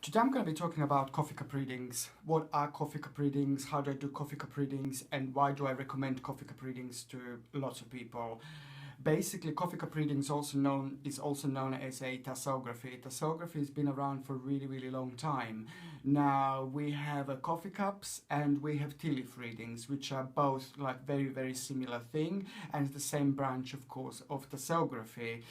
Today I'm going to be talking about coffee cup readings. What are coffee cup readings? How do I do coffee cup readings? And why do I recommend coffee cup readings to lots of people? Basically, coffee cup reading is also known as a tassography. Tassography has been around for a really long time. Now we have coffee cups and we have tea leaf readings, which are both like very similar thing, and the same branch, of course, of tassography.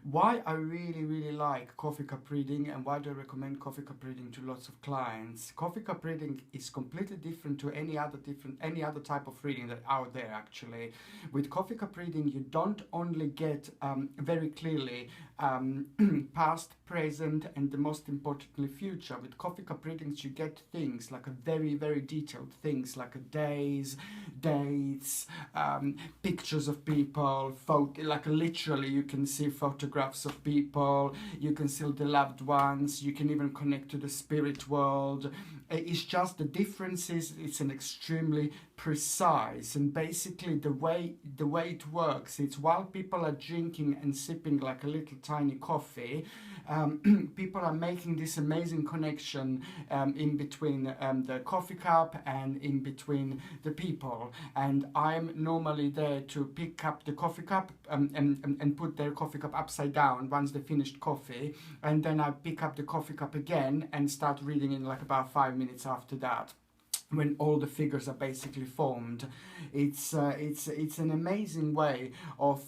Why I really like coffee cup reading and why do I recommend coffee cup reading to lots of clients? Coffee cup reading is completely different to any other type of reading that out there actually. With coffee cup reading, you don't only get very clearly past, present, and the most importantly future. With coffee cup readings, you get things like a very detailed things like days, dates, pictures of people, like literally you can see photographs of people, you can see the loved ones, you can even connect to the spirit world. It's just the differences. It's an extremely precise, and basically the way it works, it's while people are drinking and sipping like a little tiny coffee, people are making this amazing connection in between the coffee cup and in between the people, and I'm normally there to pick up the coffee cup and put their coffee cup upside down once they finished coffee, and then I pick up the coffee cup again and start reading in like about 5 minutes after that, when all the figures are basically formed. It's an amazing way of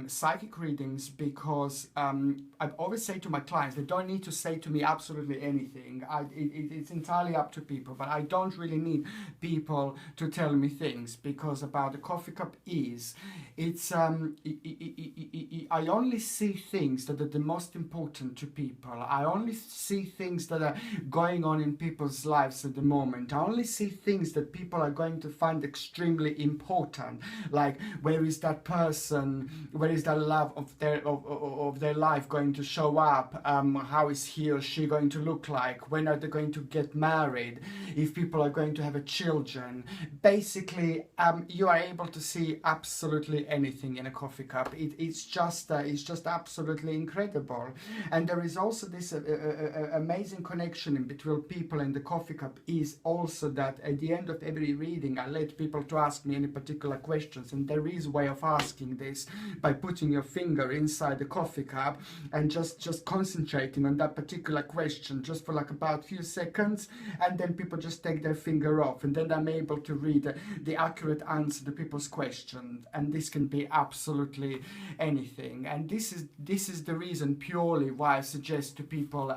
psychic readings, because I always say to my clients, they don't need to say to me absolutely anything. It's entirely up to people, but I don't really need people to tell me things, because about the coffee cup is, it's I only see things that are the most important to people. I only see things that are going on in people's lives at the moment. I only see things that people are going to find extremely important, like where is that person, where is that love of their life going to show up, how is he or she going to look like, when are they going to get married, if people are going to have children. Basically, you are able to see absolutely anything in a coffee cup. It's just absolutely incredible. And there is also this amazing connection in between people and the coffee cup, is also that at the end of every reading I let people to ask me any particular questions, and there is a way of asking this by putting your finger inside the coffee cup and just concentrating on that particular question just for like about few seconds, and then people just take their finger off, and then I'm able to read the accurate answer to people's question. And this can be absolutely anything, and this is the reason purely why I suggest to people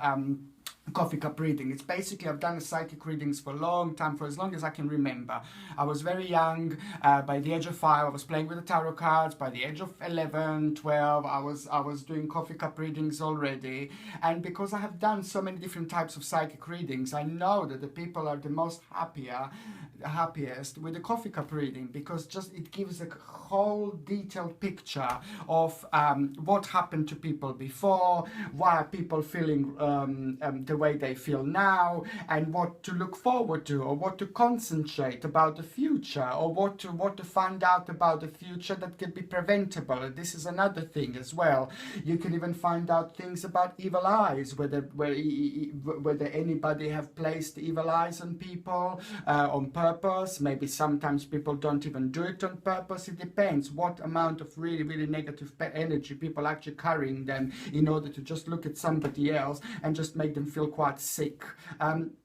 coffee cup reading. It's basically, I've done psychic readings for a long time, for as long as I can remember. I was very young. By the age of 5 I was playing with the tarot cards. By the age of 11, 12 I was doing coffee cup readings already, and because I have done so many different types of psychic readings, I know that the people are the most happiest with the coffee cup reading, because just it gives a whole detailed picture of what happened to people before, why are people feeling the way they feel now, and what to look forward to, or what to concentrate about the future, or what to find out about the future that can be preventable. This is another thing as well. You can even find out things about evil eyes, whether anybody have placed evil eyes on people on purpose. Maybe sometimes people don't even do it on purpose. It depends what amount of really negative energy people actually carrying them in order to just look at somebody else and just make them feel quite sick.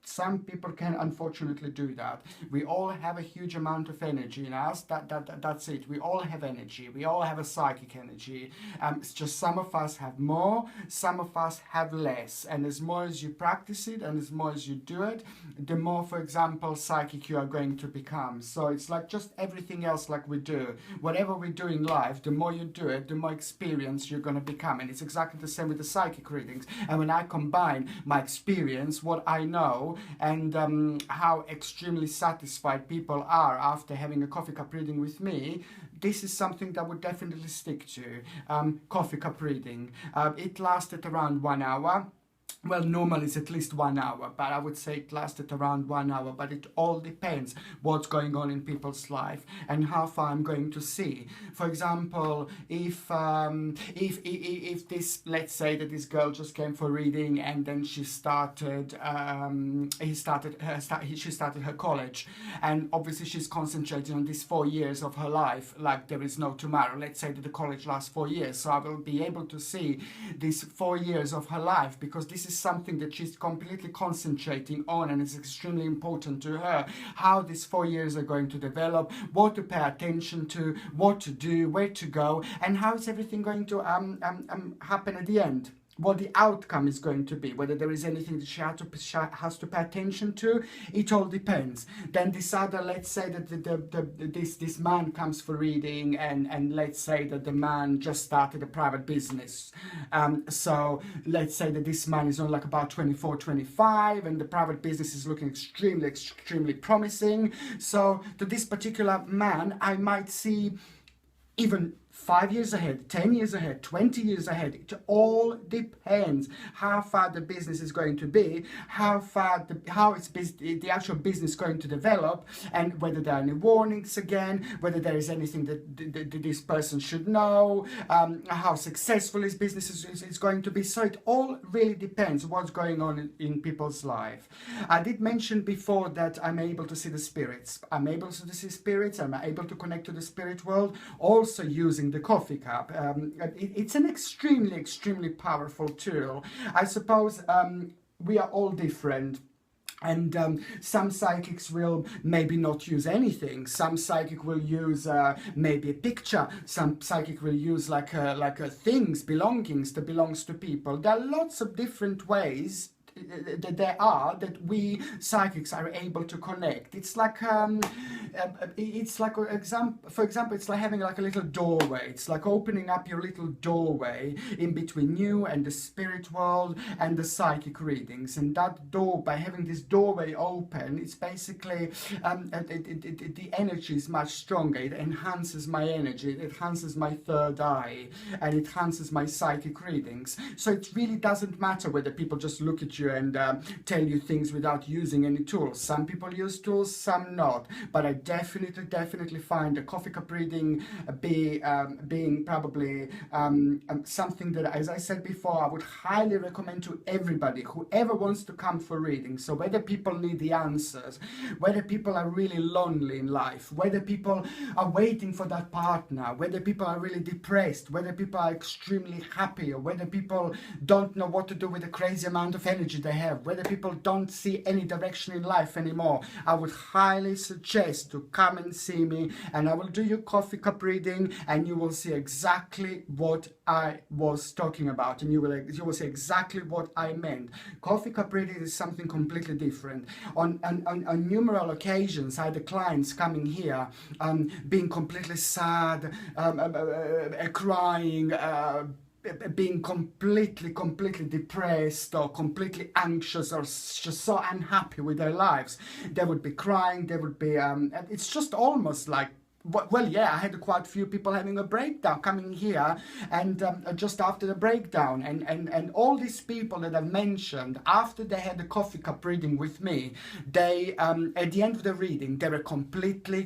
Some people can unfortunately do that. We all have a huge amount of energy in us. That's it. We all have energy. We all have a psychic energy. It's just some of us have more, some of us have less. And as more as you practice it and as more as you do it, the more, for example, psychic you are going to become. So it's like just everything else like we do. Whatever we do in life, the more you do it, the more experienced you're going to become. And it's exactly the same with the psychic readings. And when I combine my experience, what I know, and how extremely satisfied people are after having a coffee cup reading with me, this is something that would definitely stick to. Coffee cup reading. It lasted around 1 hour. well, normally it's at least 1 hour, but I would say it lasted around 1 hour. But it all depends what's going on in people's life and how far I'm going to see. For example, if this, let's say that this girl just came for reading and then she started her college, and obviously she's concentrating on these 4 years of her life like there is no tomorrow. Let's say that the college lasts 4 years, so I will be able to see these 4 years of her life, because this is something that she's completely concentrating on and it's extremely important to her, how these 4 years are going to develop, what to pay attention to, what to do, where to go, and how is everything going to happen at the end, what the outcome is going to be, whether there is anything that she has to pay attention to. It all depends. Then this other, let's say that this man comes for reading, and let's say that the man just started a private business. So let's say that this man is only like about 24, 25, and the private business is looking extremely promising. So to this particular man, I might see even 5 years ahead, 10 years ahead, 20 years ahead. It all depends how far the business is going to be, how the actual business is going to develop, and whether there are any warnings again, whether there is anything that this person should know, how successful his business is going to be. So it all really depends what's going on in people's life. I did mention before that I'm able to see the spirits. I'm able to see spirits. I'm able to connect to the spirit world, also using the coffee cup. It's an extremely powerful tool. I suppose we are all different. And some psychics will maybe not use anything. Some psychic will use maybe a picture. Some psychic will use like a things, belongings that belongs to people. There are lots of different ways that we psychics are able to connect. It's like for example, it's like having like a little doorway. It's like opening up your little doorway in between you and the spirit world and the psychic readings. And that door, by having this doorway open, it's basically the energy is much stronger. It enhances my energy, it enhances my third eye, and it enhances my psychic readings. So it really doesn't matter whether people just look at you and tell you things without using any tools. Some people use tools, some not. But I definitely find the coffee cup reading being probably something that, as I said before, I would highly recommend to everybody, whoever wants to come for reading. So whether people need the answers, whether people are really lonely in life, whether people are waiting for that partner, whether people are really depressed, whether people are extremely happy, or whether people don't know what to do with the crazy amount of energy they have, whether people don't see any direction in life anymore, I would highly suggest to come and see me, and I will do your coffee cup reading, and you will see exactly what I was talking about, and you will see exactly what I meant. Coffee cup reading is something completely different. On numerous occasions, I had the clients coming here being completely sad, crying, being completely depressed or completely anxious or just so unhappy with their lives. They would be crying, they would be it's just almost like, well, yeah, I had quite a few people having a breakdown coming here, and just after the breakdown, and all these people that I've mentioned, after they had the coffee cup reading with me, they at the end of the reading, they were completely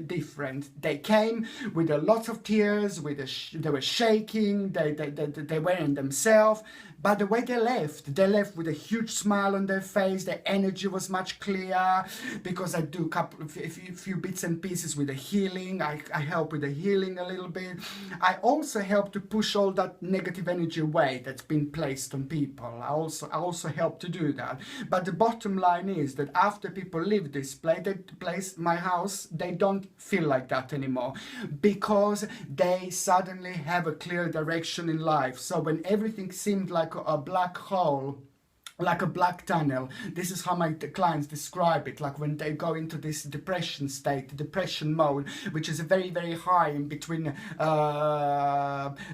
different. They came with a lot of tears, they were shaking, they weren't themselves. But the way they left with a huge smile on their face. Their energy was much clearer, because I do a few bits and pieces with the healing. I help with the healing a little bit. I also help to push all that negative energy away that's been placed on people. I also help to do that. But the bottom line is that after people leave this place, my house, they don't feel like that anymore, because they suddenly have a clear direction in life. So when everything seemed like a black hole, like a black tunnel. This is how my clients describe it, like when they go into this depression state, depression mode, which is very, very high in between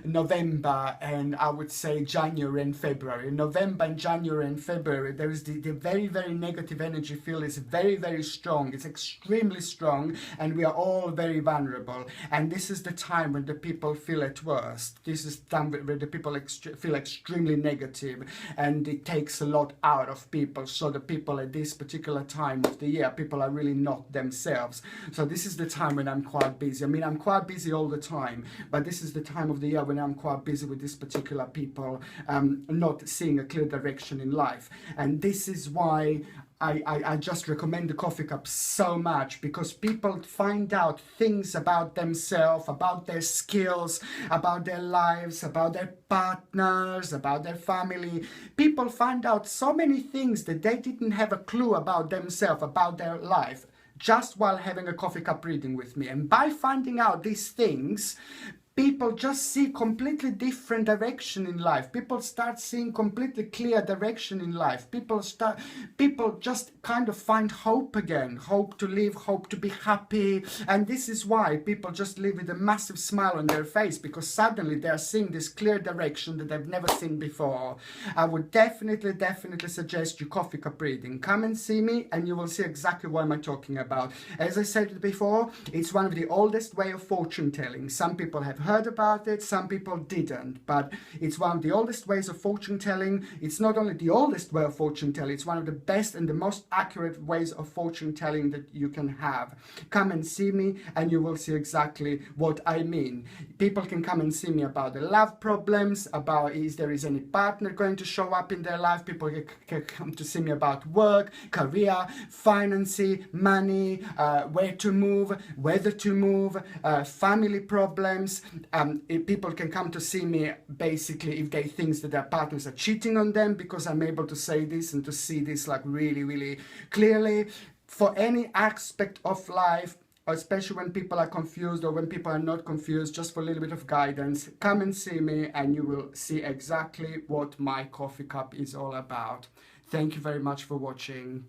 November and I would say January and February. November and January and February, there is the very, very negative energy field is very, very strong. It's extremely strong, and we are all very vulnerable. And this is the time when the people feel at worst. This is the time where the people feel extremely negative, and it takes a lot out of people. So the people at this particular time of the year, people are really not themselves. So this is the time when I'm quite busy. I mean, I'm quite busy all the time, but this is the time of the year when I'm quite busy with this particular people, not seeing a clear direction in life. And this is why I just recommend the coffee cup so much, because people find out things about themselves, about their skills, about their lives, about their partners, about their family. People find out so many things that they didn't have a clue about themselves, about their life, just while having a coffee cup reading with me. And by finding out these things, people just see completely different direction in life. People start seeing completely clear direction in life. People just kind of find hope again, hope to live, hope to be happy. And this is why people just live with a massive smile on their face, because suddenly they are seeing this clear direction that they've never seen before. I would definitely suggest you coffee cup reading. Come and see me and you will see exactly what I'm talking about. As I said before, it's one of the oldest way of fortune telling. Some people have heard about it, some people didn't, but it's one of the oldest ways of fortune telling. It's not only the oldest way of fortune telling, it's one of the best and the most accurate ways of fortune telling that you can have. Come and see me and you will see exactly what I mean. People can come and see me about the love problems, about if there is any partner going to show up in their life. People can come to see me about work, career, finances, money, where to move, whether to move, family problems. People can come to see me basically if they think that their partners are cheating on them, because I'm able to say this and to see this like really, really clearly. For any aspect of life, especially when people are confused or when people are not confused, just for a little bit of guidance, come and see me and you will see exactly what my coffee cup is all about. Thank you very much for watching.